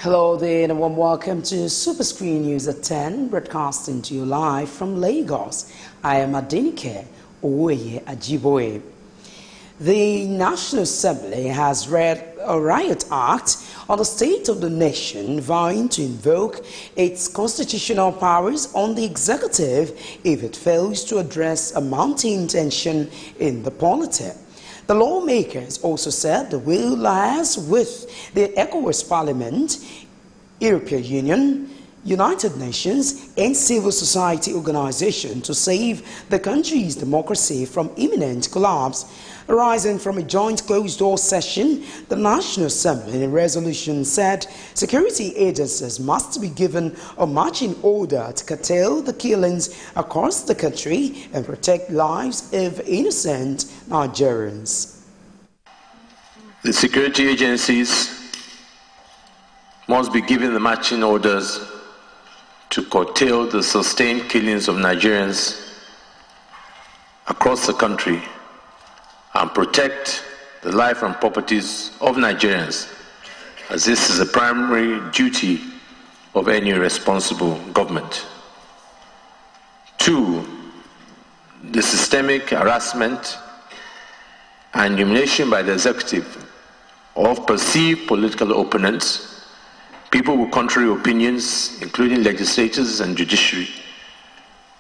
Hello there and a warm welcome to Superscreen News at 10, broadcasting to you live from Lagos. I am Adenike Owoye Ajiboye. The National Assembly has read a riot act on the state of the nation, vowing to invoke its constitutional powers on the executive if it fails to address a mounting tension in the polity. The lawmakers also said the will lies with the ECOWAS Parliament, European Union, United Nations, and civil society organizations to save the country's democracy from imminent collapse. Arising from a joint closed-door session, the National Assembly in a resolution said security agencies must be given a marching order to curtail the killings across the country and protect lives of innocent Nigerians. The security agencies must be given the marching orders to curtail the sustained killings of Nigerians across the country and protect the life and properties of Nigerians, as this is a primary duty of any responsible government. 2, the systemic harassment and humiliation by the executive of perceived political opponents, people with contrary opinions, including legislators and judiciary,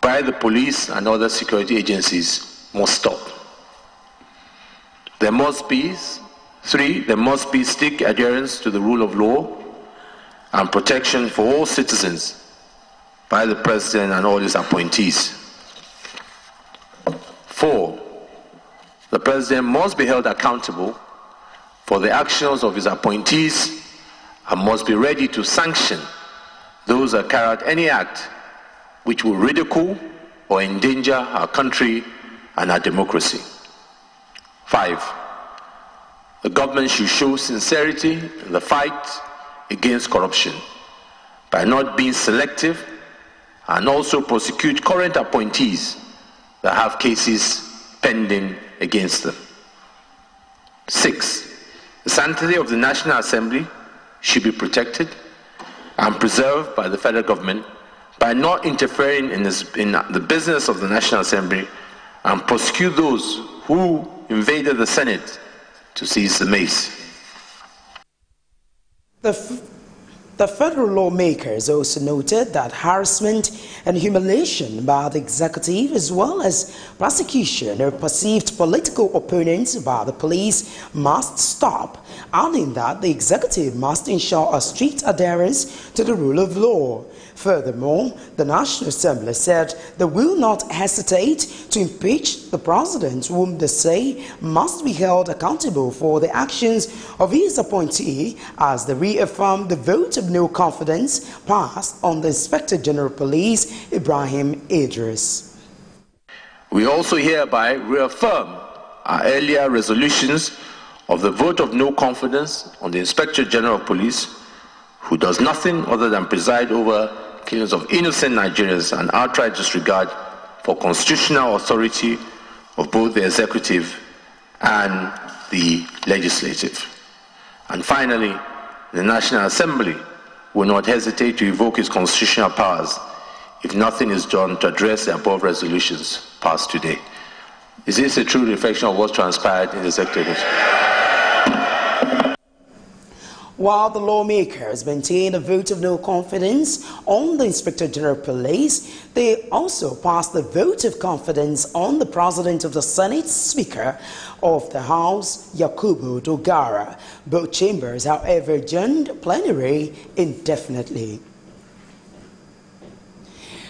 by the police and other security agencies must stop. There must be strict adherence to the rule of law and protection for all citizens by the President and all his appointees. 4, the President must be held accountable for the actions of his appointees and must be ready to sanction those that carry out any act which will ridicule or endanger our country and our democracy. 5, the government should show sincerity in the fight against corruption by not being selective and also prosecute current appointees that have cases pending against them. 6, the sanctity of the National Assembly should be protected and preserved by the federal government by not interfering in the business of the National Assembly and prosecute those who invaded the Senate to seize the mace. The federal lawmakers also noted that harassment and humiliation by the executive, as well as persecution of perceived political opponents by the police, must stop, adding that the executive must ensure a strict adherence to the rule of law. Furthermore, the National Assembly said they will not hesitate to impeach the president, whom they say must be held accountable for the actions of his appointee, as they reaffirmed the vote of no confidence passed on the Inspector General of Police, Ibrahim Idris. We also hereby reaffirm our earlier resolutions of the vote of no confidence on the Inspector General of Police, who does nothing other than preside over killings of innocent Nigerians and outright disregard for constitutional authority of both the executive and the legislative. And finally, the National Assembly will not hesitate to evoke its constitutional powers if nothing is done to address the above resolutions passed today. Is this a true reflection of what transpired in the executive? While the lawmakers maintain a vote of no confidence on the Inspector General of Police, they also passed the vote of confidence on the President of the Senate, Speaker of the House, Yakubu Dogara. Both chambers, however, adjourned plenary indefinitely.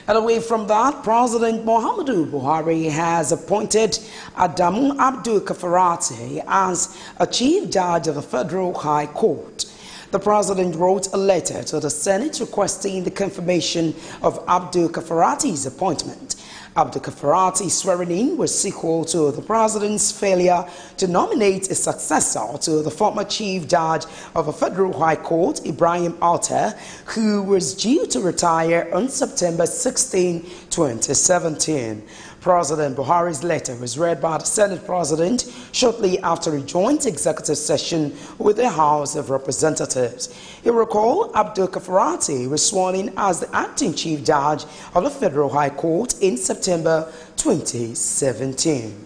And away from that, President Muhammadu Buhari has appointed Adamu Abdul Kafarati as a Chief Judge of the Federal High Court. The President wrote a letter to the Senate requesting the confirmation of Abdul Kafarati's appointment. Abdul Kafarati's swearing in was sequel to the President's failure to nominate a successor to the former Chief Judge of the Federal High Court, Ibrahim Alta, who was due to retire on September 16, 2017. President Buhari's letter was read by the Senate President shortly after a joint executive session with the House of Representatives. You recall, Abdul Kafarati was sworn in as the acting Chief Judge of the Federal High Court in September 2017.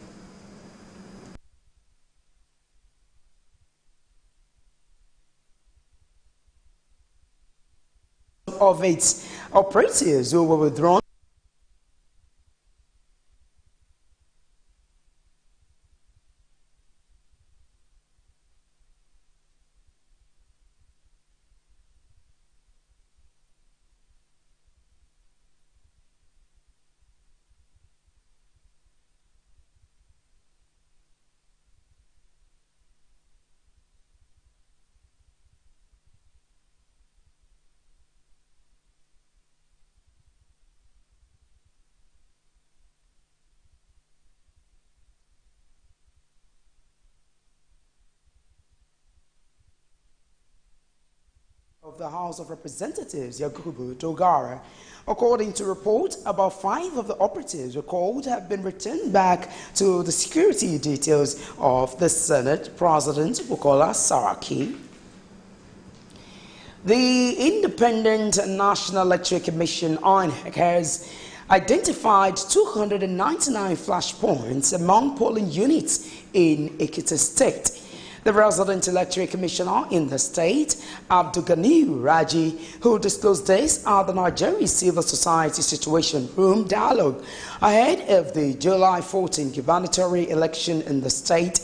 Of its operatives who were withdrawn of the House of Representatives, Yakubu Dogara. According to reports, about 5 of the operatives recalled have been returned back to the security details of the Senate President, Bukola Saraki. The Independent National Electoral Commission, INEC, has identified 299 flashpoints among polling units in Ekiti State. The resident electoral commissioner in the state, Abdulgani Raji, who disclosed this at the Nigeria Civil Society Situation Room dialogue ahead of the July 14 gubernatorial election in the state,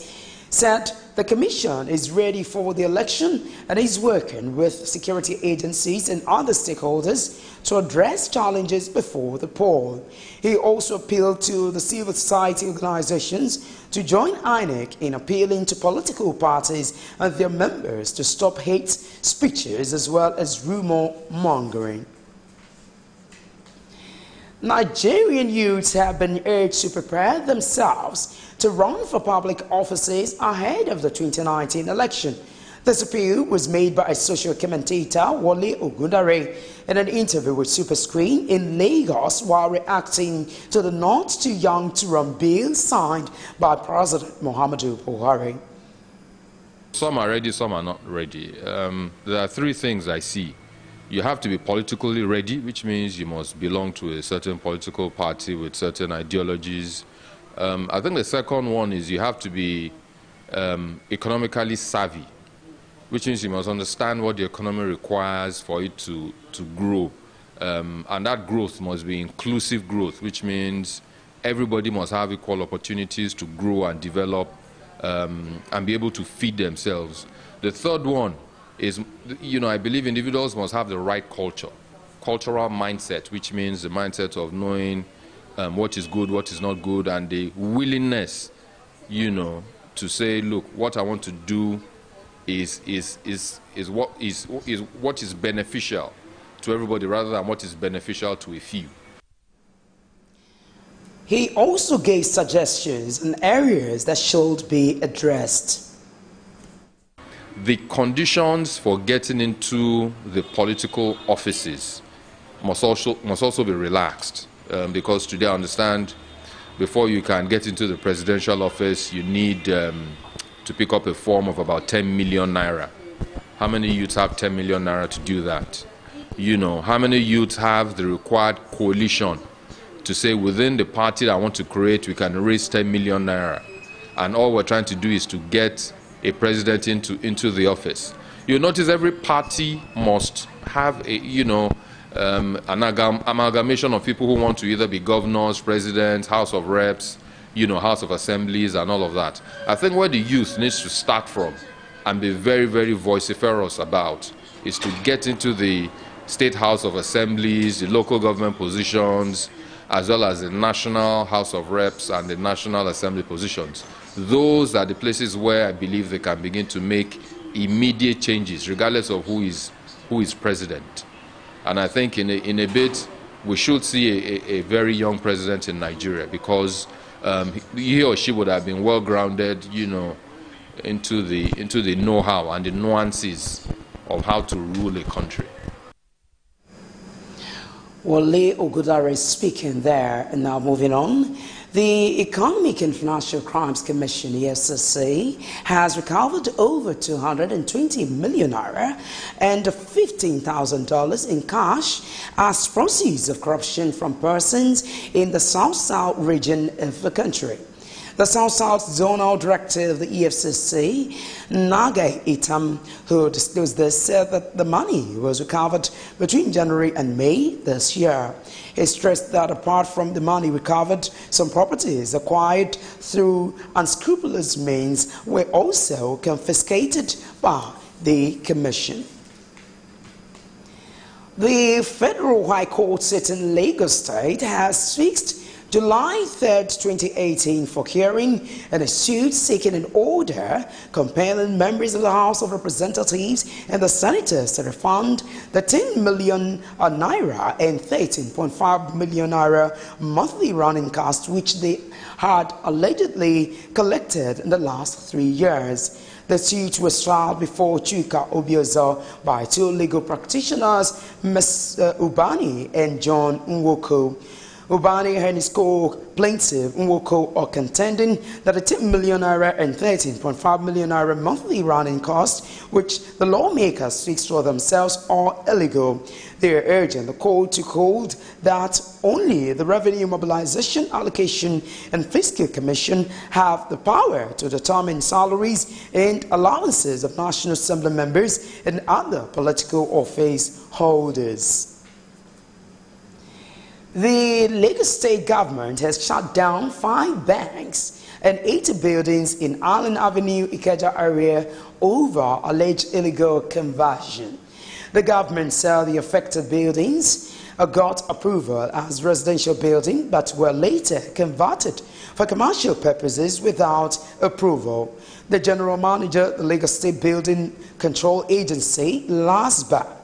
said the commission is ready for the election and is working with security agencies and other stakeholders to address challenges before the poll. He also appealed to the civil society organizations to join INEC in appealing to political parties and their members to stop hate speeches as well as rumor mongering. Nigerian youths have been urged to prepare themselves to run for public offices ahead of the 2019 election. This appeal was made by a social commentator, Wale Ogundare, in an interview with Superscreen in Lagos while reacting to the Not Too Young to Run bill signed by President Muhammadu Buhari. Some are ready, some are not ready. There are 3 things I see. You have to be politically ready, which means you must belong to a certain political party with certain ideologies. I think the second one is you have to be economically savvy, which means you must understand what the economy requires for it to grow. And that growth must be inclusive growth, which means everybody must have equal opportunities to grow and develop and be able to feed themselves. The third one is, I believe individuals must have the right cultural mindset, which means the mindset of knowing what is good, what is not good, and the willingness, to say, look, what I want to do is what is beneficial to everybody rather than what is beneficial to a few. He also gave suggestions on areas that should be addressed. The conditions for getting into the political offices must also be relaxed, because today I understand before you can get into the presidential office you need to pick up a form of about 10 million naira. How many youths have 10 million naira to do that? How many youths have the required coalition to say within the party that I want to create we can raise 10 million naira, and all we're trying to do is to get a president into the office. You notice every party must have an amalgamation of people who want to either be governors, presidents, House of Reps, House of Assemblies and all of that. I think where the youth needs to start from and be very, very vociferous about is to get into the State House of Assemblies, the local government positions, as well as the National House of Reps and the National Assembly positions. Those are the places where I believe they can begin to make immediate changes, regardless of who is president. And I think in a bit, we should see a very young president in Nigeria, because he or she would have been well grounded, into the know-how and the nuances of how to rule a country. Wale Ogudare is speaking there. And now moving on. The Economic and Financial Crimes Commission, EFCC, has recovered over 220 million naira and $15,000 in cash as proceeds of corruption from persons in the South-South region of the country. The South-South Zonal Director of the EFCC, Nagai Itam, who disclosed this, said that the money was recovered between January and May this year. He stressed that apart from the money recovered, some properties acquired through unscrupulous means were also confiscated by the Commission. The Federal High Court sitting in Lagos State has fixed July 3, 2018 for hearing in a suit seeking an order compelling members of the House of Representatives and the Senators to refund the 10 million naira and 13.5 million naira monthly running costs which they had allegedly collected in the last 3 years. The suit was filed before Chuka Obiozo by two legal practitioners, Ms. Ubani and John Nwoko. Ubani and his co-plaintiff Nwoko are contending that the 10 million naira and 13.5 million naira monthly running costs, which the lawmakers fixed for themselves, are illegal. They are urging the court to hold that only the Revenue Mobilization, Allocation and Fiscal Commission have the power to determine salaries and allowances of National Assembly members and other political office holders. The Lagos State government has shut down 5 banks and 80 buildings in Island Avenue, Ikeja area over alleged illegal conversion. The government said the affected buildings got approval as residential buildings but were later converted for commercial purposes without approval. The general manager of the Lagos State Building Control Agency, LASPCA,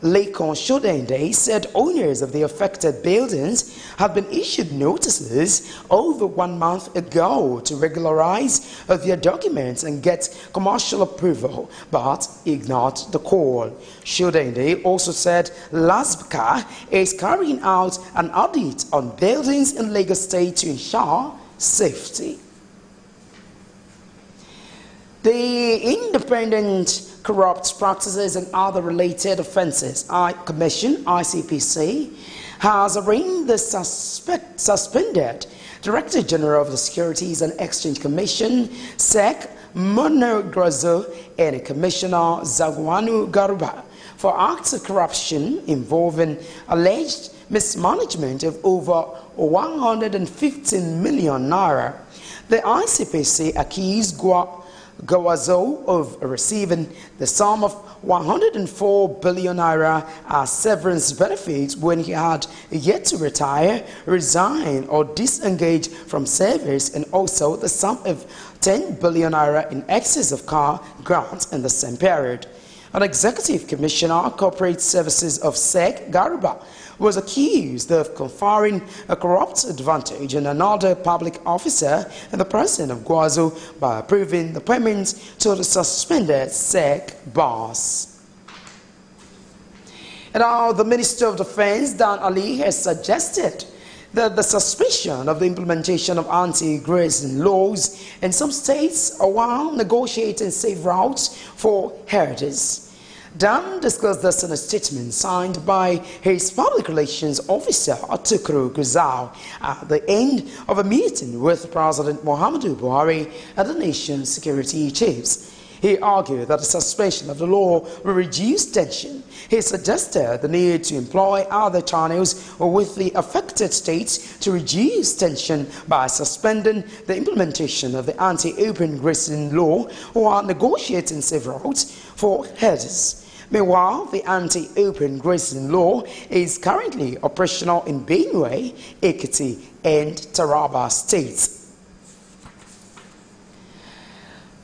Lekon Shodende, said owners of the affected buildings had been issued notices over 1 month ago to regularize their documents and get commercial approval, but ignored the call. Shodende also said LASPCA is carrying out an audit on buildings in Lagos State to ensure safety. The Independent Corrupt Practices and Other Related Offences Commission, ICPC, has arraigned the suspended Director General of the Securities and Exchange Commission, SEC, Mono Grazo, and Commissioner Zagwanu Garuba for acts of corruption involving alleged mismanagement of over 115 million naira. The ICPC accused Gawazo of receiving the sum of 104 billion naira as severance benefits when he had yet to retire, resign, or disengage from service, and also the sum of 10 billion naira in excess of car grants in the same period. An executive commissioner, Corporate Services of SEC, Garuba, was accused of conferring a corrupt advantage on another public officer and the president of Gwazo by approving the payments to the suspended SEC boss. And now the Minister of Defense, Dan Ali, has suggested that the suspicion of the implementation of anti-grazing laws in some states while negotiating safe routes for herders. Dan disclosed this in a statement signed by his public relations officer, Atukuru Guzau, at the end of a meeting with President Muhammadu Buhari and the nation's security chiefs. He argued that the suspension of the law will reduce tension. He suggested the need to employ other channels with the affected states to reduce tension by suspending the implementation of the anti-open grazing law while negotiating safe routes for herders. Meanwhile, the anti-open grazing law is currently operational in Benue, Ekiti, and Taraba states.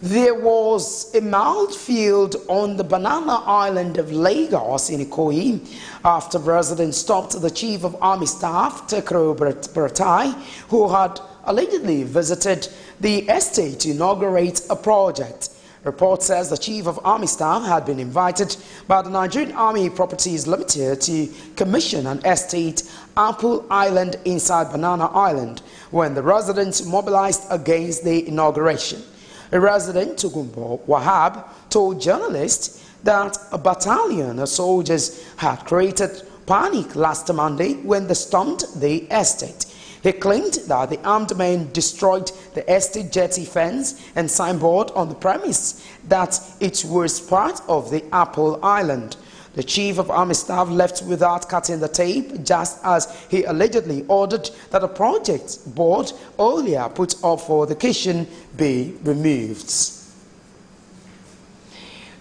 There was a minefield on the banana island of Lagos in Ikoyi after residents stopped the Chief of Army Staff, Tekro Buratai, who had allegedly visited the estate to inaugurate a project. Report says the Chief of Army Staff had been invited by the Nigerian Army Properties Limited to commission an estate, Apple Island, inside Banana Island, when the residents mobilized against the inauguration. A resident, Tugumbo Wahab, told journalists that a battalion of soldiers had created panic last Monday when they stormed the estate. He claimed that the armed men destroyed the estate jetty fence and signboard on the premise that it was part of the Apple Island. The Chief of Army Staff left without cutting the tape, just as he allegedly ordered that a project board earlier put up for the kitchen be removed.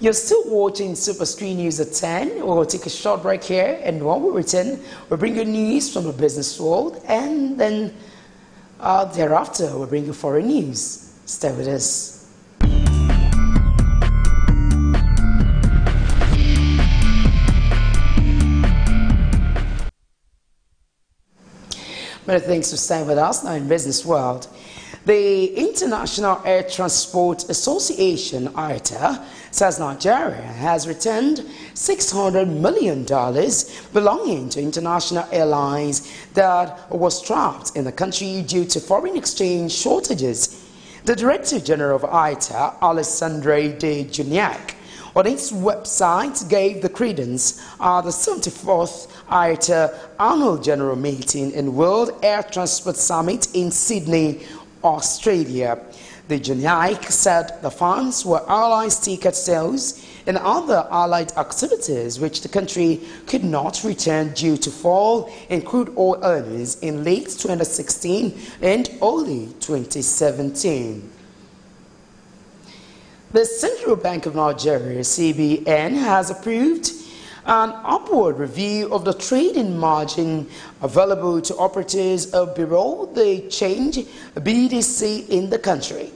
You're still watching Superscreen News at 10. We'll take a short break here, and when we return, we'll bring you news from the business world, and then thereafter, we'll bring you foreign news. Stay with us. Many thanks for staying with us now in Business World. The International Air Transport Association, IATA, says Nigeria has returned $600 million belonging to international airlines that was trapped in the country due to foreign exchange shortages. The Director General of IATA, Alessandro De Juniac, on its website gave the credence at the 74th IATA Annual General Meeting and World Air Transport Summit in Sydney, Australia. The Juniac said the funds were airlines ticket sales and other allied activities which the country could not return due to fall in crude oil earnings in late 2016 and early 2017. The Central Bank of Nigeria, CBN, has approved an upward review of the trading margin available to operators of Bureau de Change BDC in the country.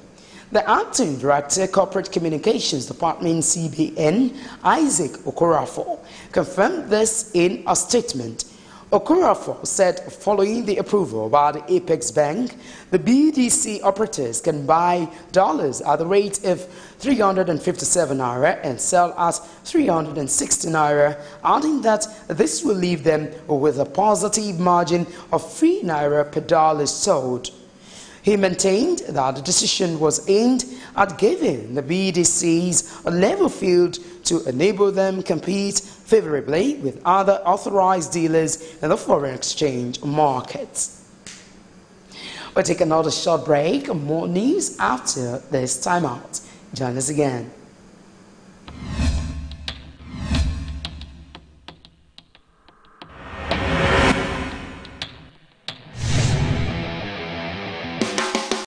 The Acting Director, Corporate Communications Department, CBN, Isaac Okorafor, confirmed this in a statement. Okorafor said following the approval by the Apex Bank, the BDC operators can buy dollars at the rate of 357 naira and sell at 360 naira, adding that this will leave them with a positive margin of 3 naira per dollar sold. He maintained that the decision was aimed at giving the BDCs a level field to enable them compete favorably with other authorized dealers in the foreign exchange markets. We'll take another short break. More news after this timeout. Join us again.